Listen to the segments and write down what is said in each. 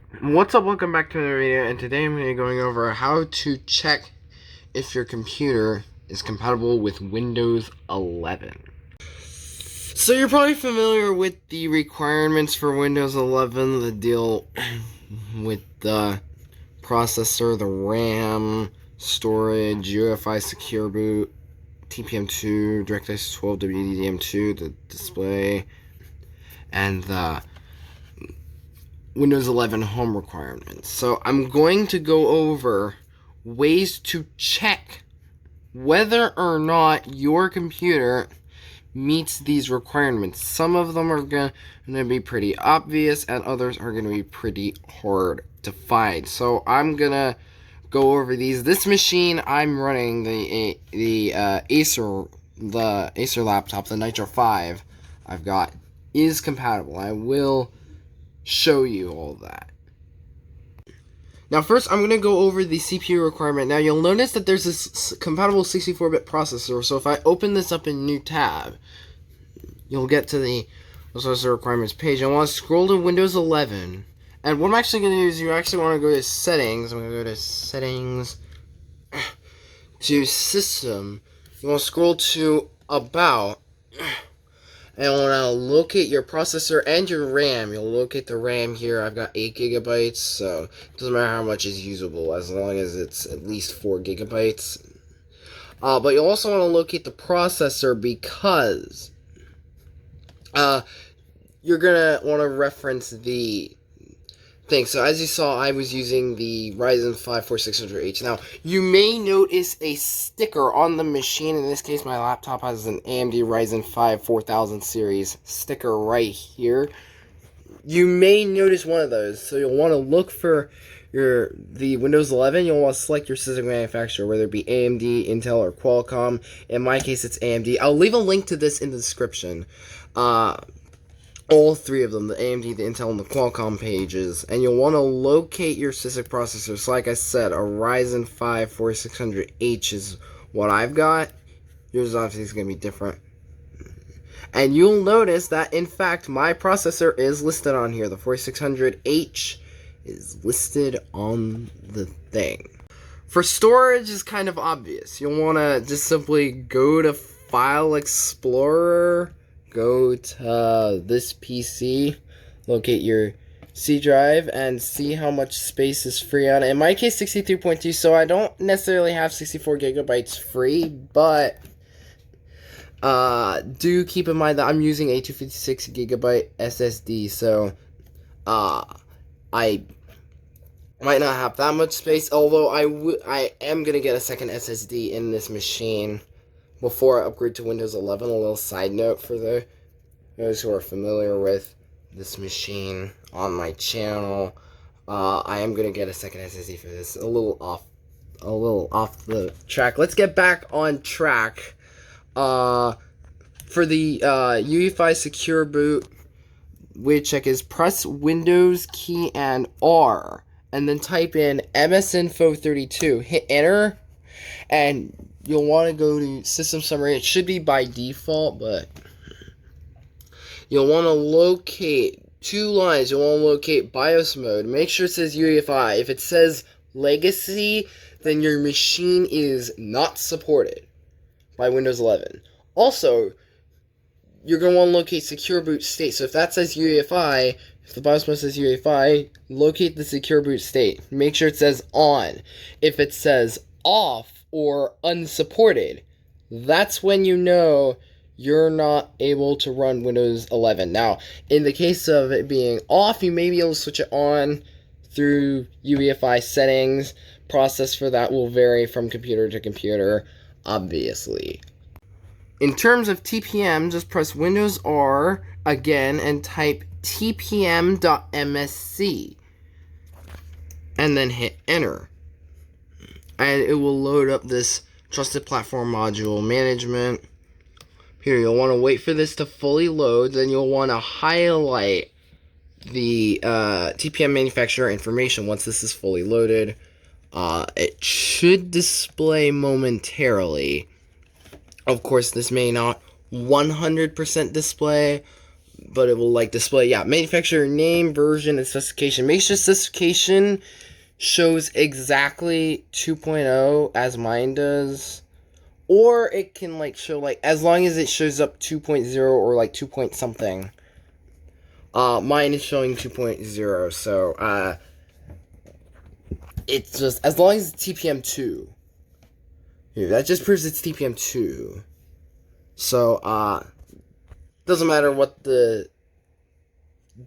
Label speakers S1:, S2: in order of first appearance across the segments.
S1: What's up, welcome back to another video, and today I'm going to be going over how to check if your computer is compatible with Windows 11. So you're probably familiar with the requirements for Windows 11, the deal with the processor, the RAM, storage, Uefi secure boot, TPM2, DirectX 12, WDDM2, the display, and the Windows 11 home requirements. So I'm going to go over ways to check whether or not your computer meets these requirements. Some of them are going to be pretty obvious, and others are going to be pretty hard to find. So I'm going to go over these. This machine, I'm running the Acer laptop, the Nitro 5 I've got, is compatible. I will show you all that. Now first I'm going to go over the CPU requirement. Now you'll notice that there's this compatible 64-bit processor, so if I open this up in a new tab, you'll get to the processor requirements page. I want to scroll to Windows 11, and what I'm actually going to do is you actually want to go to settings. I'm going to go to settings, to system. You want to scroll to about, and want to locate your processor and your RAM. You'll locate the RAM here. I've got 8 gigabytes, so it doesn't matter how much is usable as long as it's at least 4 gigabytes. But you'll also want to locate the processor because you're going to want to reference the thing. So as you saw, I was using the Ryzen 5 4600H. Now, you may notice a sticker on the machine. In this case, my laptop has an AMD Ryzen 5 4000 series sticker right here. You may notice one of those. So you'll want to look for the Windows 11. You'll want to select your system manufacturer, whether it be AMD, Intel, or Qualcomm. In my case, it's AMD. I'll leave a link to this in the description. All three of them, the AMD, the Intel, and the Qualcomm pages, and you'll want to locate your system processor. So like I said, a Ryzen 5 4600H is what I've got. Yours obviously is going to be different. And you'll notice that, in fact, my processor is listed on here. The 4600H is listed on the thing. For storage, is kind of obvious. You'll want to just simply go to File Explorer, go to this PC, locate your C drive, and see how much space is free on it. In my case, 63.2, so I don't necessarily have 64 gigabytes free, but do keep in mind that I'm using a 256 gigabyte SSD, so I might not have that much space, although I am going to get a second SSD in this machine before I upgrade to Windows 11. A little side note for those who are familiar with this machine on my channel, I am going to get a second SSD for this. A little off the track. Let's get back on track. For the Uefi secure boot, way to check is press Windows key and R, and then type in msinfo32. Hit enter, and you'll want to go to System Summary. It should be by default, but you'll want to locate 2 lines. You'll want to locate BIOS mode. Make sure it says UEFI. If it says Legacy, then your machine is not supported by Windows 11. Also, you're going to want to locate Secure Boot State. So if that says UEFI, if the BIOS mode says UEFI, locate the Secure Boot State. Make sure it says on. If it says off or unsupported, that's when you know you're not able to run Windows 11. Now, in the case of it being off, you may be able to switch it on through UEFI settings. Process for that will vary from computer to computer, obviously. In terms of TPM, just press Windows R again and type tpm.msc and then hit enter. And it will load up this Trusted Platform Module Management. Here, you'll want to wait for this to fully load. Then you'll want to highlight the TPM manufacturer information once this is fully loaded. It should display momentarily. Of course, this may not 100% display, but it will like display, manufacturer name, version, and specification. Make sure specification shows exactly 2.0 as mine does. Or it can like show like, as long as it shows up 2.0 or like 2 point something. Mine is showing 2.0, so it's just, as long as it's TPM2. Here, that just proves it's TPM2. So, doesn't matter what the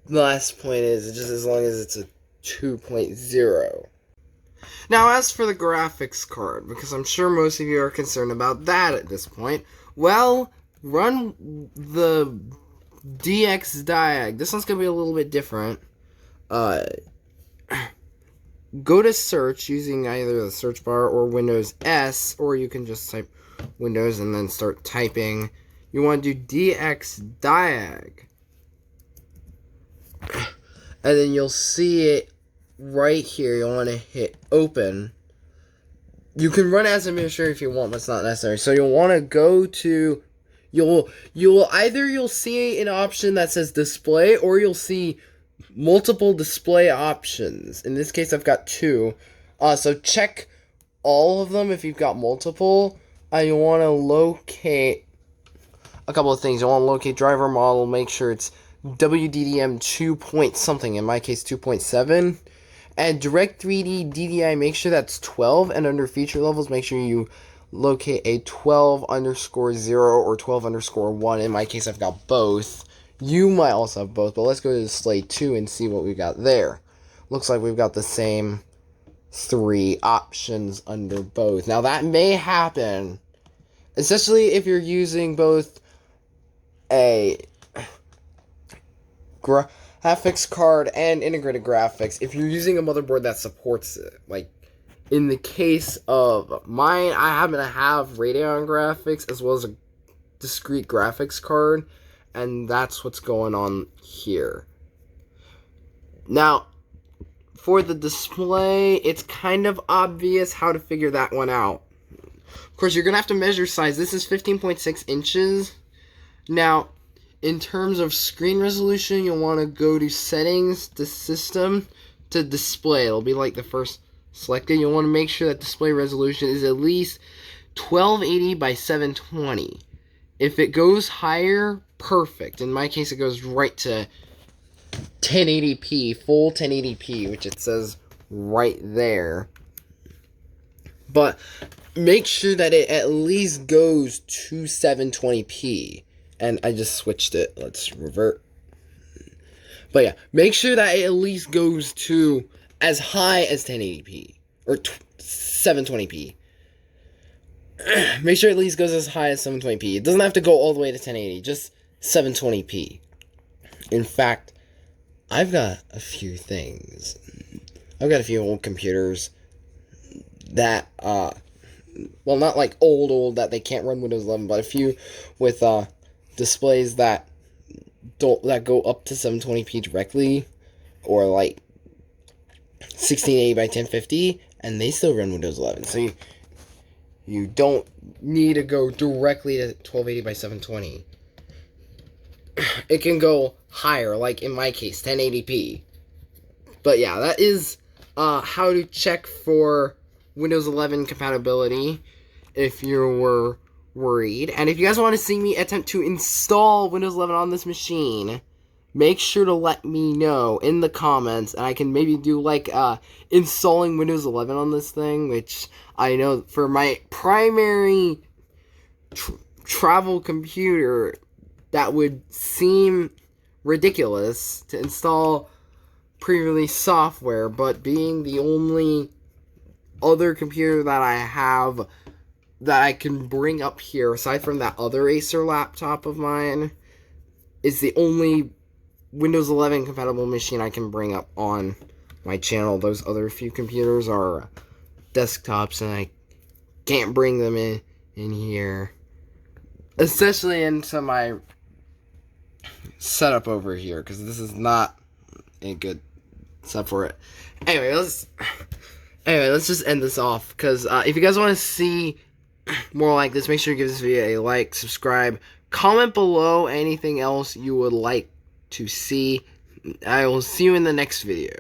S1: last point is, just as long as it's a 2.0. Now, as for the graphics card, because I'm sure most of you are concerned about that at this point, well, run the Dx Diag. This one's going to be a little bit different. Go to search using either the search bar or Windows S, or you can just type Windows and then start typing. You want to do Dx Diag. And then you'll see it right here. You'll want to hit open. You can run as administrator if you want, but it's not necessary. So you'll want to go to, you'll see an option that says display, or you'll see multiple display options. In this case, I've got two. So check all of them if you've got multiple. You want to locate a couple of things. You want to locate driver model, make sure it's WDDM 2 point something, in my case 2.7. And Direct 3D DDI, make sure that's 12. And under feature levels, make sure you locate a 12_0 or 12_1. In my case, I've got both. You might also have both, but let's go to display 2 and see what we got there. Looks like we've got the same 3 options under both. Now, that may happen, especially if you're using both a graphics card and integrated graphics. If you're using a motherboard that supports it, like in the case of mine, I happen to have Radeon graphics as well as a discrete graphics card, and that's what's going on here. Now, for the display, it's kind of obvious how to figure that one out. Of course, you're going to have to measure size. This is 15.6 inches. Now, in terms of screen resolution, you'll want to go to settings, to system, to display. It'll be like the first selected. You'll want to make sure that display resolution is at least 1280 by 720. If it goes higher, perfect. In my case, it goes right to 1080p, full 1080p, which it says right there. But make sure that it at least goes to 720p. And I just switched it. Let's revert. But yeah, make sure that it at least goes to as high as 1080p. Or 720p. Make sure it at least goes as high as 720p. It doesn't have to go all the way to 1080. Just 720p. In fact, I've got a few things. I've got a few old computers that, well, not like old that they can't run Windows 11, but a few with, displays that go up to 720p directly, or like 1680 by 1050, and they still run Windows 11. So you don't need to go directly to 1280 by 720. It can go higher, like in my case, 1080p. But yeah, that is how to check for Windows 11 compatibility if you were worried. And if you guys want to see me attempt to install Windows 11 on this machine, make sure to let me know in the comments, and I can maybe do like installing Windows 11 on this thing, which I know for my primary travel computer that would seem ridiculous to install pre-release software, but being the only other computer that I have that I can bring up here, aside from that other Acer laptop of mine, is the only Windows 11 compatible machine I can bring up on my channel. Those other few computers are desktops, and I can't bring them in here, especially into my setup over here, because this is not a good setup for it. Anyway, let's just end this off, because if you guys want to see more like this, make sure you give this video a like, subscribe, comment below anything else you would like to see. I will see you in the next video.